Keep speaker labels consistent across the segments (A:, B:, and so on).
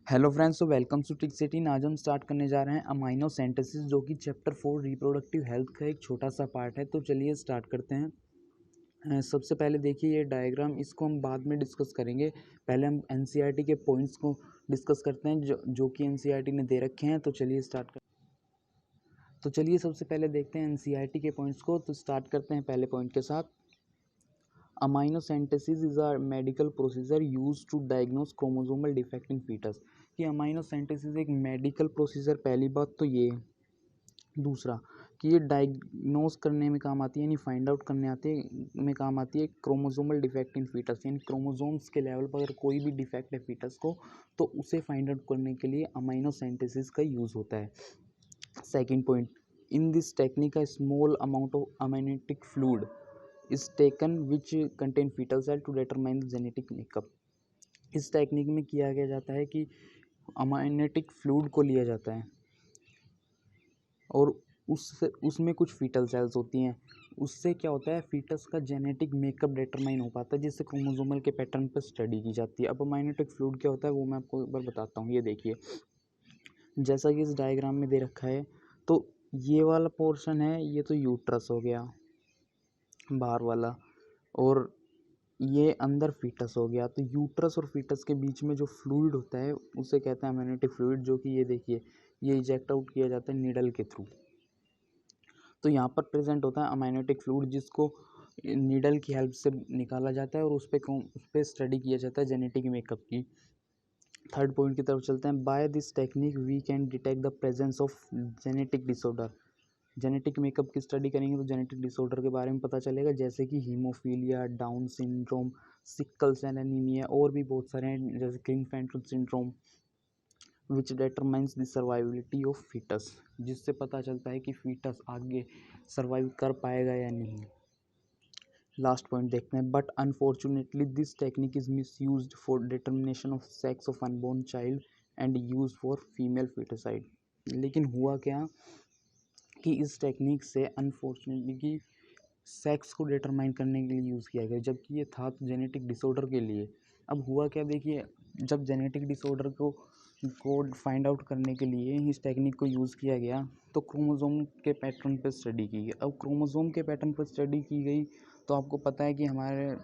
A: Hello friends, तो welcome to trick city. आज हम स्टार्ट करने जा रहे हैं अमाइनो सिंथेसिस, जो कि चैप्टर 4 रिप्रोडक्टिव हेल्थ का एक छोटा सा पार्ट है। तो चलिए स्टार्ट करते हैं। सबसे पहले देखिए ये डायग्राम, इसको हम बाद में डिस्कस करेंगे। पहले हम एनसीईआरटी के पॉइंट्स को डिस्कस करते हैं जो कि एनसीईआरटी ने दे रखे हैं। तो चलिए स्टार्ट कर तो चलिए सबसे पहले देखते हैं एनसीईआरटी के पॉइंट्स को। तो स्टार्ट करते हैं पहले पॉइंट के साथ। Amniocentesis is a medical procedure use to diagnose chromosomal defect in foetus. कि अमाइनोसेंटेसिस एक मेडिकल प्रोसीजर, पहली बात तो ये है। दूसरा कि ये डायग्नोस करने में काम आती है, यानी फाइंड आउट करने आते में काम आती है क्रोमोसोमल डिफेक्ट इन फीटस, यानी क्रोमोसोम्स के लेवल पर अगर कोई भी डिफेक्ट है फीटस को, तो उसे फाइंड आउट करने के लिए अमाइनोसेंटेसिस का यूज़ होता है। Second point, in this technique a small amount of amniotic fluid is taken which contain fetal cell to determine the genetic makeup। इस टेक्निक में किया गया जाता है कि अमाइनेटिक फ्लूइड को लिया जाता है और उसमें कुछ फीटल सेल्स होती हैं। उससे क्या होता है, फीटस का जेनेटिक मेकअप डिटरमाइन हो पाता है, जिससे क्रोमोसोमल के पैटर्न पर स्टडी की जाती है। अब अमाइनेटिक फ्लूइड क्या होता है वो मैं आपको एक बार बताता हूँ। ये देखिए, जैसा कि इस डायग्राम में दे रखा है, तो ये वाला पोर्शन है, ये तो यूट्रस हो गया बाहर वाला, और ये अंदर फीटस हो गया। तो यूट्रस और फीटस के बीच में जो फ्लूइड होता है उसे कहते हैं अमेनिटिक फ्लूइड, जो कि ये देखिए ये इजेक्ट आउट किया जाता है नीडल के थ्रू। तो यहाँ पर प्रेजेंट होता है अमाइनेटिक फ्लूइड, जिसको नीडल की हेल्प से निकाला जाता है और उस पर स्टडी किया जाता है जेनेटिक मेकअप की। थर्ड पॉइंट की तरफ चलते हैं। By this technique we can detect the presence of genetic disorder. Genetic makeup की स्टडी करेंगे तो जेनेटिक डिसऑर्डर के बारे में पता चलेगा, जैसे कि haemophilia, Down syndrome, sickle cell anaemia, और भी बहुत सारे हैं, जैसे Klinefelter syndrome, which determines the survivability of foetus, जिससे पता चलता है कि फीटस आगे सर्वाइव कर पाएगा या नहीं। लास्ट पॉइंट देखते हैं। But unfortunately this technique is misuse for determination of sex of unborn child and use for female foeticide. लेकिन हुआ क्या कि इस टेक्निक से अनफॉर्चुनेटली कि सेक्स को डिटरमाइन करने के लिए यूज़ किया गया, जबकि ये था तो जेनेटिक डिसऑर्डर के लिए। अब हुआ क्या, देखिए, जब जेनेटिक डिसऑर्डर को फाइंड आउट करने के लिए इस टेक्निक को यूज़ किया गया, तो क्रोमोसोम के पैटर्न पर स्टडी की गई। अब क्रोमोसोम के पैटर्न पर स्टडी की गई, तो आपको पता है कि हमारे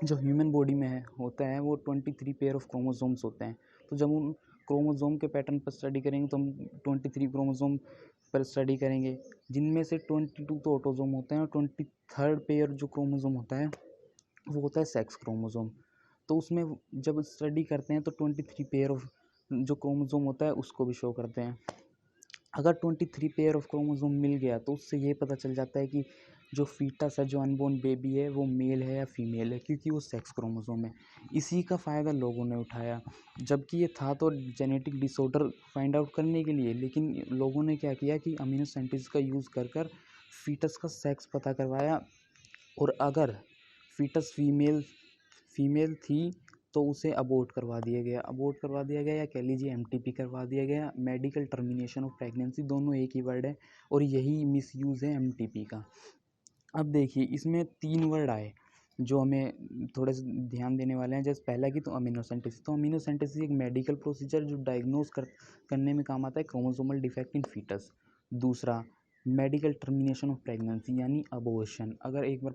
A: जो ह्यूमन बॉडी में है होता है वो 23 पेयर ऑफ क्रोमोसोम्स होते हैं। तो जब हम क्रोमोसोम के पैटर्न पर स्टडी करेंगे तो हम 23 क्रोमोसोम पर स्टडी करेंगे, जिनमें से 22 तो ऑटोसोम होते हैं और 23rd पेयर जो क्रोमोसोम होता है वो होता है सेक्स क्रोमोसोम। तो उसमें जब स्टडी करते हैं तो 23 पेयर ऑफ जो क्रोमोसोम होता है उसको भी शो करते हैं। अगर 23 पेयर ऑफ क्रोमोसोम मिल गया तो उससे ये पता चल जाता है कि जो फीटस है, जो अनबोर्न बेबी है, वो मेल है या फीमेल है, क्योंकि वो सेक्स क्रोमोसोम है। इसी का फ़ायदा लोगों ने उठाया, जबकि ये था तो जेनेटिक डिसऑर्डर फाइंड आउट करने के लिए, लेकिन लोगों ने क्या किया कि अमीनो साइंटिस्ट का यूज़ कर फीटस का सेक्स पता करवाया। और अगर फीटस फीमेल थी तो उसे अबॉर्ट करवा दिया गया या कह लीजिए एमटीपी करवा दिया गया। मेडिकल टर्मिनेशन ऑफ प्रेगनेंसी, दोनों एक ही वर्ड है और यही मिसयूज़ है एमटीपी का। अब देखिए इसमें 3 वर्ड आए जो हमें थोड़े से ध्यान देने वाले हैं। जैसे पहला कि तो अमीनोसेंटेसिस, तो अमीनोसेंटेसिस एक मेडिकल प्रोसीजर जो डायग्नोस करने में काम आता है क्रोमोसोमल डिफेक्ट इन फीटस। दूसरा, मेडिकल टर्मिनेशन ऑफ प्रेगनेंसी यानी अबॉर्शन, अगर एक बार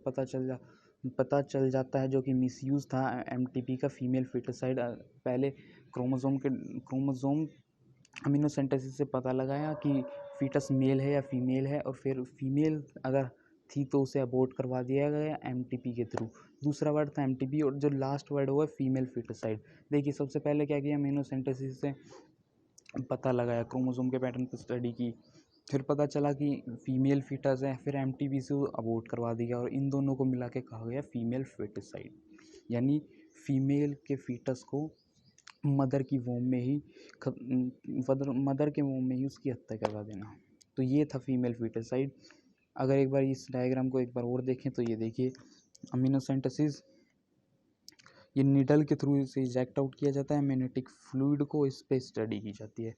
A: पता चल जाता है, जो कि मिसयूज़ था एमटीपी का, फीमेल फीटोसाइड। पहले क्रोमोसोम अमीनोसेंटेसिस से पता लगाया कि फीटस मेल है या फीमेल है, और फिर फीमेल अगर थी तो उसे अबॉर्ट करवा दिया गया एमटीपी के थ्रू। दूसरा वर्ड था एमटीपी, और जो लास्ट वर्ड हुआ फीमेल फीटोसाइड। देखिए सबसे पहले क्या किया, अमीनोसेंटेसिस से पता लगाया, क्रोमोसोम के पैटर्न पर स्टडी की, फिर पता चला कि फीमेल फीटस है, फिर एमटीपी से अबॉर्ट करवा दिया, और इन दोनों को मिला के कहा गया फीमेल फीटोसाइड, यानी फीमेल के फीटस को मदर की वोम में ही मदर के वोम में ही उसकी हत्या करवा देना। तो ये था फीमेल फीटोसाइड। अगर एक बार इस डायग्राम को एक बार और देखें तो ये देखिए, अमीनोसेंटेसिस ये निडल के थ्रू से इजेक्ट आउट किया जाता है, अमेनिटिक फ्लूइड को इस पे स्टडी की जाती है।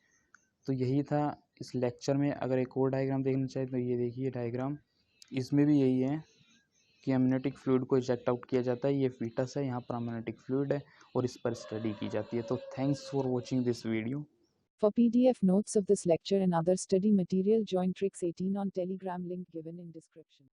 A: तो यही था इस लेक्चर में। अगर एक और डायग्राम देखना चाहे तो ये देखिए डायग्राम, इसमें भी यही है। कि एमनियोटिक फ्लूइड को इजेक्ट आउट किया जाता है। ये फीटस है, यहाँ पर एमनियोटिक फ्लूइड है और इस पर स्टडी की जाती है। तो thanks for watching this video.
B: For PDF notes of this lecture and other study material, join Tricks 18 on Telegram, link given in description.